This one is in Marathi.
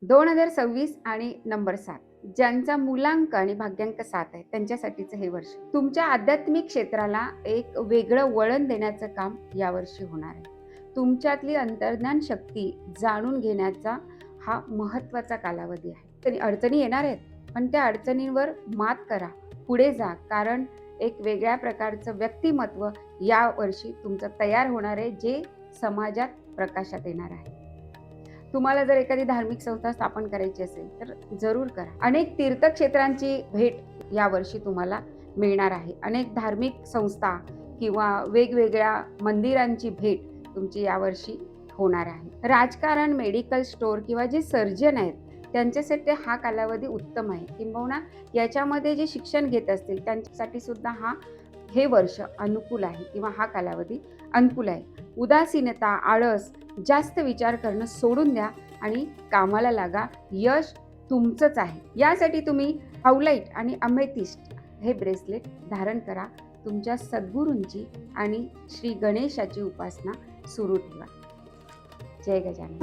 2026 आणि नंबर 7 ज्यांचा मूलांक आणि भाग्यांक 7 आहे त्यांच्यासाठीचं हे वर्ष तुमच्या आध्यात्मिक क्षेत्राला एक वेगळं वळण देण्याचं काम यावर्षी होणार आहे. तुमच्यातली अंतर्ज्ञान शक्ती जाणून घेण्याचा हा महत्त्वाचा कालावधी आहे. तरी अडचणी येणार आहेत, पण त्या अडचणींवर मात करा, पुढे जा, कारण एक वेगळ्या प्रकारचं व्यक्तिमत्व यावर्षी तुमचं तयार होणार आहे, जे समाजात प्रकाशात येणार आहे. तुम्हाला जर एखादी धार्मिक संस्था स्थापन करायची असेल तर जरूर करा. अनेक तीर्थक्षेत्रांची भेट यावर्षी तुम्हाला मिळणार आहे. अनेक धार्मिक संस्था किंवा वेगवेगळ्या मंदिरांची भेट तुमची यावर्षी होणार आहे. राजकारण, मेडिकल स्टोअर किंवा जे सर्जन आहेत त्यांच्यासाठी हा कालावधी उत्तम आहे. किंबहुना याच्यामध्ये जे शिक्षण घेत असतील त्यांच्यासाठी सुद्धा हे वर्ष अनुकूल आहे किंवा हा कालावधी अनुकूल आहे. उदासीनता, आळस, जास्त विचार करणं सोडून द्या आणि कामाला लागा. यश तुमचंच आहे. यासाठी तुम्ही हाऊलाइट आणि अमेथिस्ट हे ब्रेसलेट धारण करा. तुमच्या सद्गुरूंची आणि श्री गणेशाची उपासना सुरू ठेवा. जय गजानन.